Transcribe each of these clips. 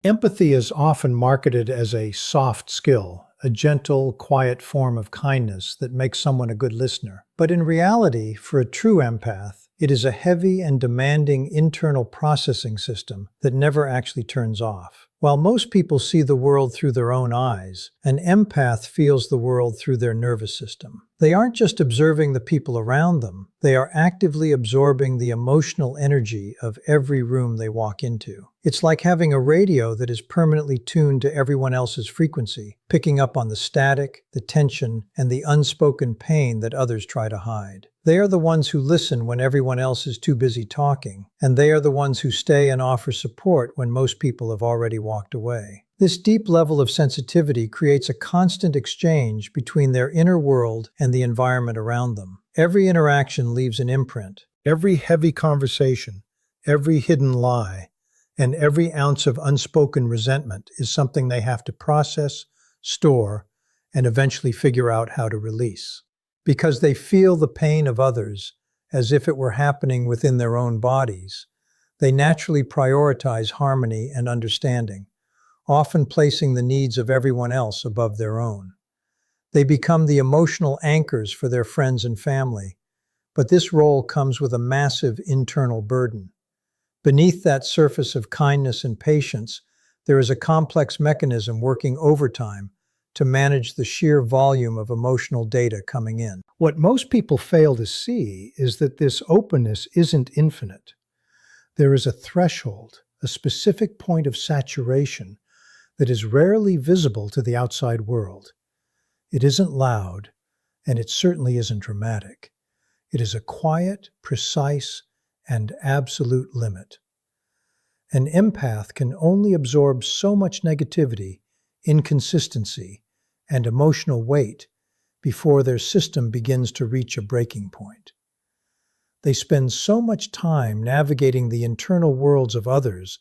Empathy is often marketed as a soft skill, a gentle, quiet form of kindness that makes someone a good listener. But in reality, for a true empath, it is a heavy and demanding internal processing system that never actually turns off. While most people see the world through their own eyes, an empath feels the world through their nervous system. They aren't just observing the people around them, they are actively absorbing the emotional energy of every room they walk into. It's like having a radio that is permanently tuned to everyone else's frequency, picking up on the static, the tension, and the unspoken pain that others try to hide. They are the ones who listen when everyone else is too busy talking, and they are the ones who stay and offer support when most people have already walked away. This deep level of sensitivity creates a constant exchange between their inner world and the environment around them. Every interaction leaves an imprint. Every heavy conversation, every hidden lie, and every ounce of unspoken resentment is something they have to process, store, and eventually figure out how to release. Because they feel the pain of others as if it were happening within their own bodies, they naturally prioritize harmony and understanding, often placing the needs of everyone else above their own. They become the emotional anchors for their friends and family, but this role comes with a massive internal burden. Beneath that surface of kindness and patience, there is a complex mechanism working overtime to manage the sheer volume of emotional data coming in. What most people fail to see is that this openness isn't infinite. There is a threshold, a specific point of saturation that is rarely visible to the outside world. It isn't loud, and it certainly isn't dramatic. It is a quiet, precise, and absolute limit. An empath can only absorb so much negativity, inconsistency, and emotional weight before their system begins to reach a breaking point. They spend so much time navigating the internal worlds of others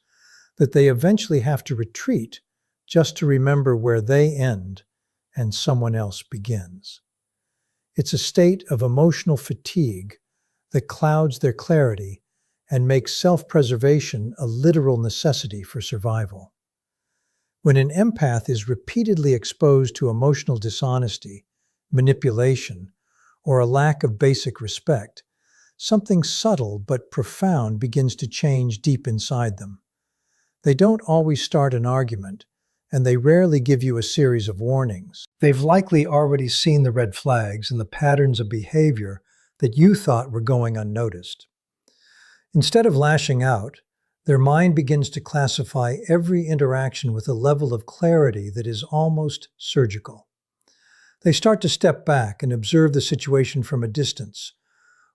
that they eventually have to retreat just to remember where they end and someone else begins. It's a state of emotional fatigue that clouds their clarity and makes self-preservation a literal necessity for survival. When an empath is repeatedly exposed to emotional dishonesty, manipulation, or a lack of basic respect, something subtle but profound begins to change deep inside them. They don't always start an argument, and they rarely give you a series of warnings. They've likely already seen the red flags and the patterns of behavior that you thought were going unnoticed. Instead of lashing out, their mind begins to classify every interaction with a level of clarity that is almost surgical. They start to step back and observe the situation from a distance,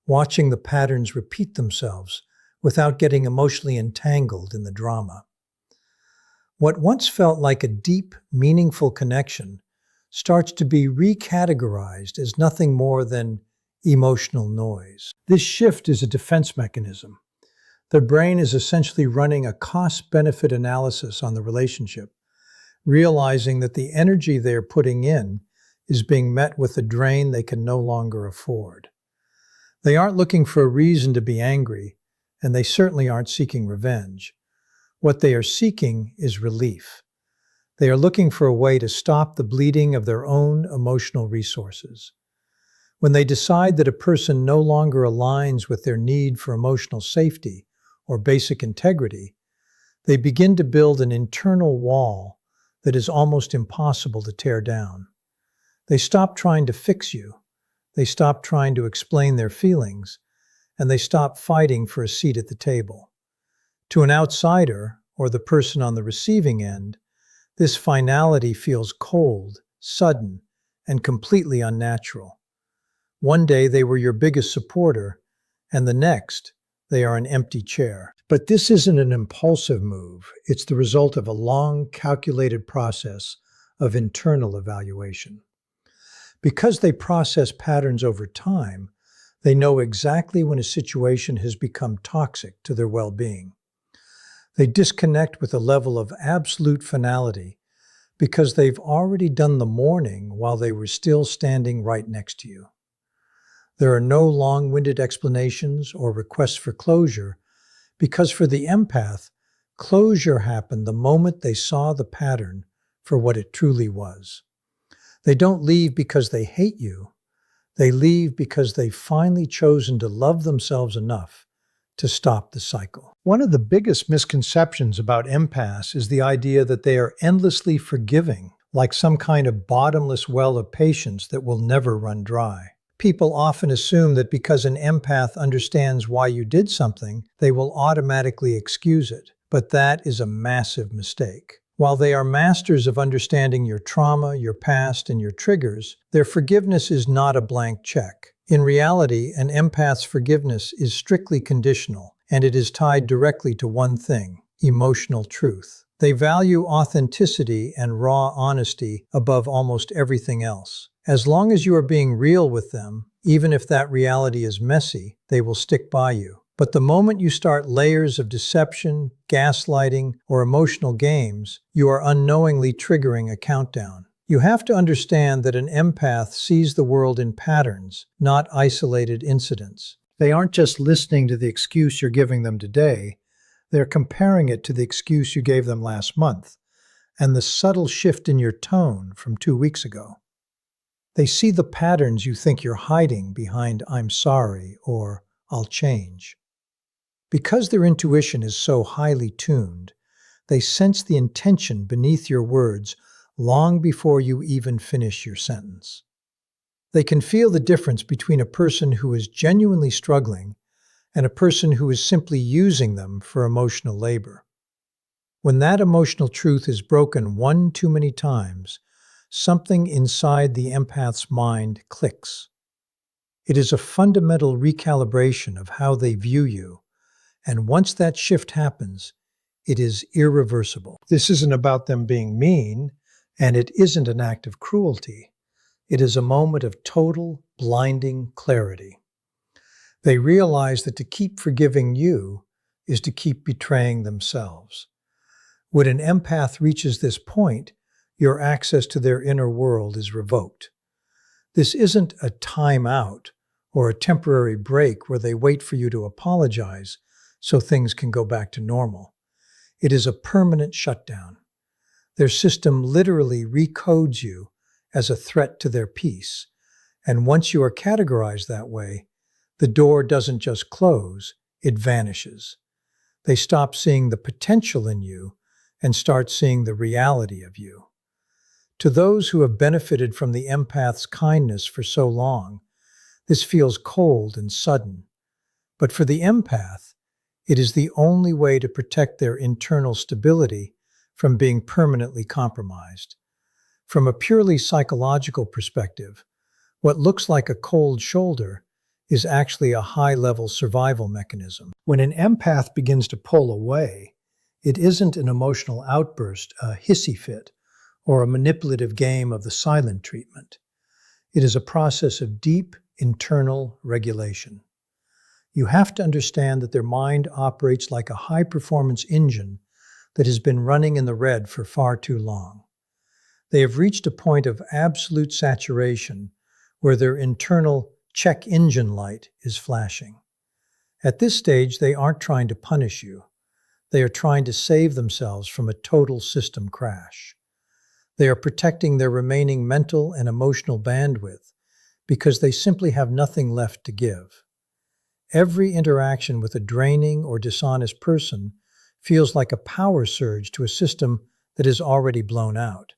watching the patterns repeat themselves without getting emotionally entangled in the drama. What once felt like a deep, meaningful connection starts to be recategorized as nothing more than emotional noise. This shift is a defense mechanism. Their brain is essentially running a cost-benefit analysis on the relationship, realizing that the energy they're putting in is being met with a drain they can no longer afford. They aren't looking for a reason to be angry, and they certainly aren't seeking revenge. What they are seeking is relief. They are looking for a way to stop the bleeding of their own emotional resources. When they decide that a person no longer aligns with their need for emotional safety or basic integrity, they begin to build an internal wall that is almost impossible to tear down. They stop trying to fix you, they stop trying to explain their feelings, and they stop fighting for a seat at the table. To an outsider, or the person on the receiving end, this finality feels cold, sudden, and completely unnatural. One day they were your biggest supporter, and the next, they are an empty chair. But this isn't an impulsive move. It's the result of a long, calculated process of internal evaluation. Because they process patterns over time, they know exactly when a situation has become toxic to their well-being. They disconnect with a level of absolute finality because they've already done the mourning while they were still standing right next to you. There are no long-winded explanations or requests for closure because for the empath, Closure happened the moment they saw the pattern for what it truly was. They don't leave because they hate you. They leave because they've finally chosen to love themselves enough to stop the cycle. One of the biggest misconceptions about empaths is the idea that they are endlessly forgiving, like some kind of bottomless well of patience that will never run dry. People often assume that because an empath understands why you did something, they will automatically excuse it. But that is a massive mistake. While they are masters of understanding your trauma, your past, and your triggers, their forgiveness is not a blank check. In reality, an empath's forgiveness is strictly conditional, and it is tied directly to one thing: emotional truth. They value authenticity and raw honesty above almost everything else. As long as you are being real with them, even if that reality is messy, they will stick by you. But the moment you start layers of deception, gaslighting, or emotional games, you are unknowingly triggering a countdown. You have to understand that an empath sees the world in patterns, not isolated incidents. They aren't just listening to the excuse you're giving them today, they're comparing it to the excuse you gave them last month, and the subtle shift in your tone from 2 weeks ago. They see the patterns you think you're hiding behind "I'm sorry" or "I'll change." Because their intuition is so highly tuned, they sense the intention beneath your words long before you even finish your sentence. They can feel the difference between a person who is genuinely struggling and a person who is simply using them for emotional labor. When that emotional truth is broken one too many times, something inside the empath's mind clicks. It is a fundamental recalibration of how they view you, and once that shift happens, it is irreversible. This isn't about them being mean, and it isn't an act of cruelty. It is a moment of total, blinding clarity. They realize that to keep forgiving you is to keep betraying themselves. When an empath reaches this point, your access to their inner world is revoked. This isn't a timeout or a temporary break where they wait for you to apologize so things can go back to normal. It is a permanent shutdown. Their system literally recodes you as a threat to their peace, and once you are categorized that way, the door doesn't just close, it vanishes. They stop seeing the potential in you and start seeing the reality of you. To those who have benefited from the empath's kindness for so long, this feels cold and sudden. But for the empath, it is the only way to protect their internal stability from being permanently compromised. From a purely psychological perspective, what looks like a cold shoulder is actually a high-level survival mechanism. When an empath begins to pull away, it isn't an emotional outburst, a hissy fit, or a manipulative game of the silent treatment. It is a process of deep internal regulation. You have to understand that their mind operates like a high-performance engine that has been running in the red for far too long. They have reached a point of absolute saturation where their internal check engine light is flashing. At this stage, they aren't trying to punish you. They are trying to save themselves from a total system crash. They are protecting their remaining mental and emotional bandwidth because they simply have nothing left to give. Every interaction with a draining or dishonest person feels like a power surge to a system that is already blown out.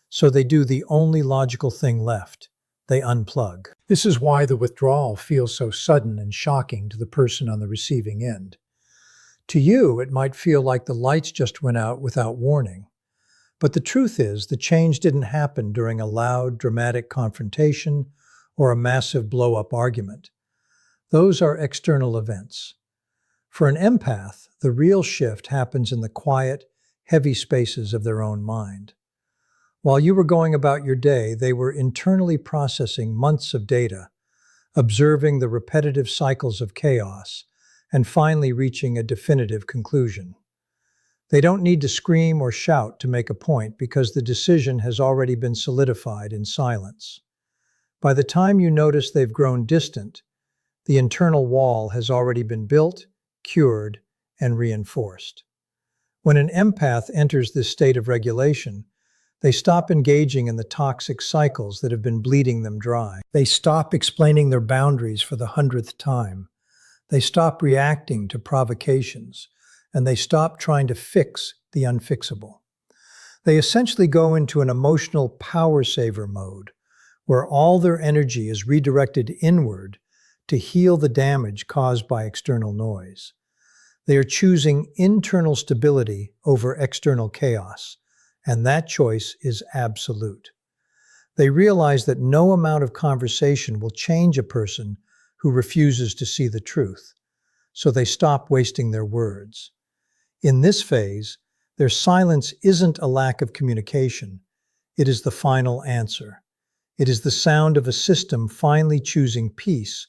So they do the only logical thing left: they unplug. This is why the withdrawal feels so sudden and shocking to the person on the receiving end. To you, it might feel like the lights just went out without warning. But the truth is, the change didn't happen during a loud, dramatic confrontation or a massive blow-up argument. Those are external events. For an empath, the real shift happens in the quiet, heavy spaces of their own mind. While you were going about your day, they were internally processing months of data, observing the repetitive cycles of chaos, and finally reaching a definitive conclusion. They don't need to scream or shout to make a point because the decision has already been solidified in silence. By the time you notice they've grown distant, the internal wall has already been built, cured, and reinforced. When an empath enters this state of regulation, they stop engaging in the toxic cycles that have been bleeding them dry. They stop explaining their boundaries for the 100th time. They stop reacting to provocations, and they stop trying to fix the unfixable. They essentially go into an emotional power saver mode, where all their energy is redirected inward to heal the damage caused by external noise. They are choosing internal stability over external chaos, and that choice is absolute. They realize that no amount of conversation will change a person who refuses to see the truth, so they stop wasting their words. In this phase, their silence isn't a lack of communication, it is the final answer. It is the sound of a system finally choosing peace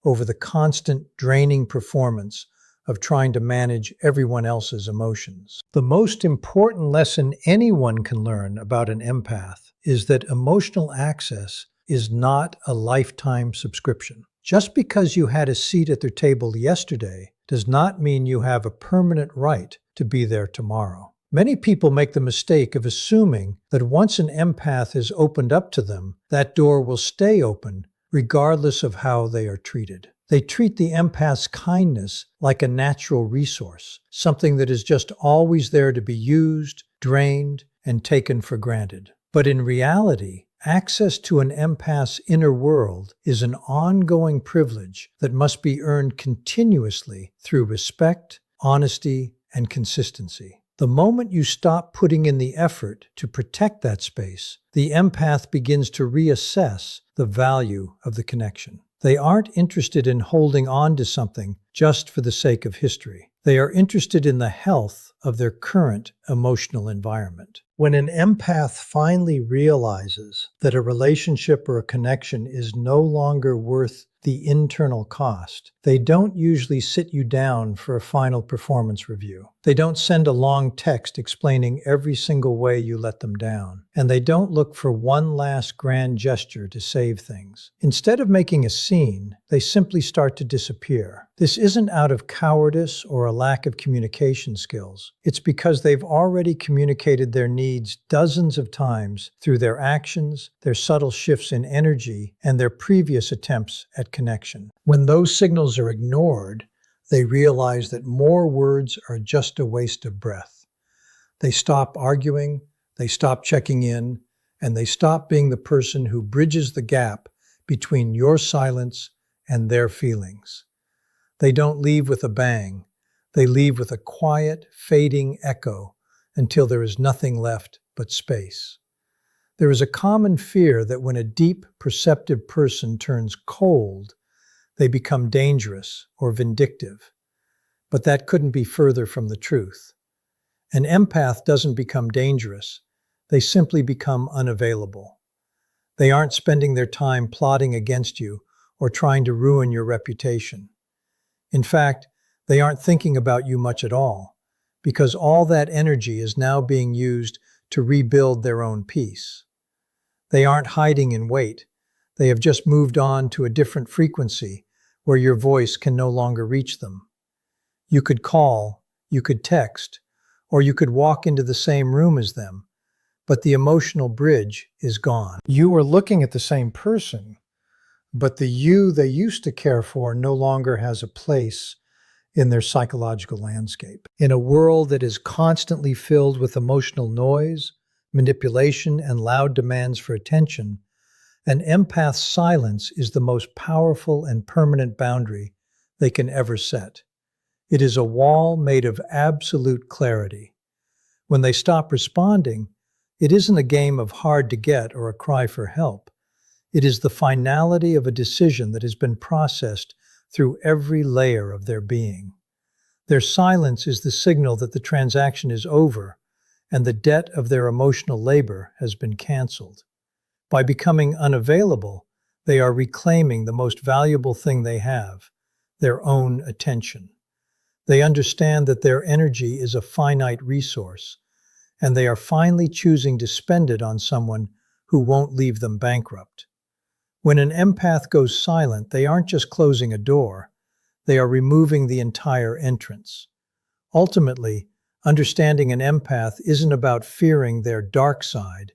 over the constant draining performance of trying to manage everyone else's emotions. The most important lesson anyone can learn about an empath is that emotional access is not a lifetime subscription. Just because you had a seat at their table yesterday does not mean you have a permanent right to be there tomorrow. Many people make the mistake of assuming that once an empath is opened up to them, that door will stay open regardless of how they are treated. They treat the empath's kindness like a natural resource, something that is just always there to be used, drained, and taken for granted. But in reality, access to an empath's inner world is an ongoing privilege that must be earned continuously through respect, honesty, and consistency. The moment you stop putting in the effort to protect that space, the empath begins to reassess the value of the connection. They aren't interested in holding on to something just for the sake of history. They are interested in the health of their current emotional environment. When an empath finally realizes that a relationship or a connection is no longer worth the internal cost, they don't usually sit you down for a final performance review. They don't send a long text explaining every single way you let them down. And they don't look for one last grand gesture to save things. Instead of making a scene, they simply start to disappear. This isn't out of cowardice or a lack of communication skills. It's because they've already communicated their needs dozens of times through their actions, their subtle shifts in energy, and their previous attempts at connection. When those signals are ignored, they realize that more words are just a waste of breath. They stop arguing, they stop checking in, and they stop being the person who bridges the gap between your silence and their feelings. They don't leave with a bang. They leave with a quiet, fading echo until there is nothing left but space. There is a common fear that when a deep, perceptive person turns cold, they become dangerous or vindictive. But that couldn't be further from the truth. An empath doesn't become dangerous. They simply become unavailable. They aren't spending their time plotting against you or trying to ruin your reputation. In fact, they aren't thinking about you much at all, because all that energy is now being used to rebuild their own peace. They aren't hiding in wait. They have just moved on to a different frequency where your voice can no longer reach them. You could call, you could text, or you could walk into the same room as them, but the emotional bridge is gone. You are looking at the same person, but the you they used to care for no longer has a place in their psychological landscape. In a world that is constantly filled with emotional noise, manipulation, and loud demands for attention, an empath's silence is the most powerful and permanent boundary they can ever set. It is a wall made of absolute clarity. When they stop responding, it isn't a game of hard to get or a cry for help. It is the finality of a decision that has been processed through every layer of their being. Their silence is the signal that the transaction is over and the debt of their emotional labor has been canceled. By becoming unavailable, they are reclaiming the most valuable thing they have, their own attention. They understand that their energy is a finite resource, and they are finally choosing to spend it on someone who won't leave them bankrupt. When an empath goes silent, they aren't just closing a door, they are removing the entire entrance. Ultimately, Understanding an empath isn't about fearing their dark side.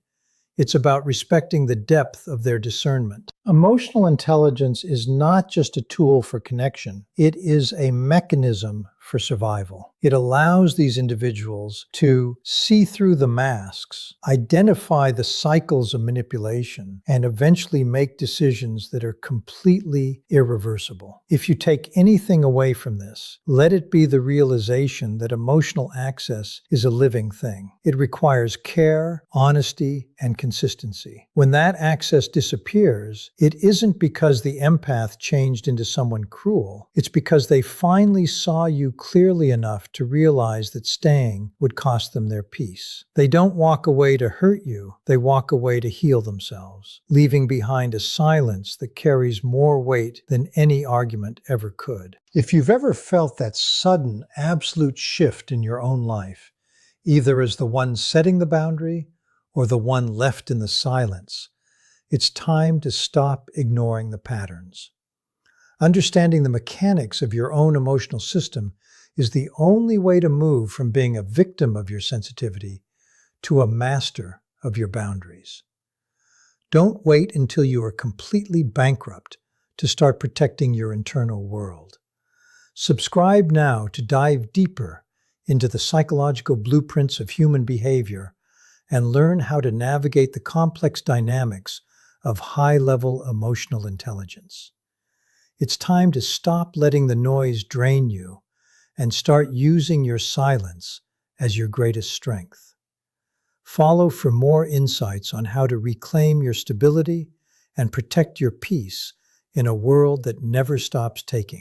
It's about respecting the depth of their discernment. Emotional intelligence is not just a tool for connection, it is a mechanism for survival. It allows these individuals to see through the masks, identify the cycles of manipulation, and eventually make decisions that are completely irreversible. If you take anything away from this, let it be the realization that emotional access is a living thing. It requires care, honesty, and consistency. When that access disappears, it isn't because the empath changed into someone cruel. It's because they finally saw you clearly enough to realize that staying would cost them their peace. They don't walk away to hurt you, they walk away to heal themselves, leaving behind a silence that carries more weight than any argument ever could. If you've ever felt that sudden, absolute shift in your own life, either as the one setting the boundary or the one left in the silence, it's time to stop ignoring the patterns. Understanding the mechanics of your own emotional system is the only way to move from being a victim of your sensitivity to a master of your boundaries. Don't wait until you are completely bankrupt to start protecting your internal world. Subscribe now to dive deeper into the psychological blueprints of human behavior and learn how to navigate the complex dynamics of high-level emotional intelligence. It's time to stop letting the noise drain you and start using your silence as your greatest strength. Follow for more insights on how to reclaim your stability and protect your peace in a world that never stops taking.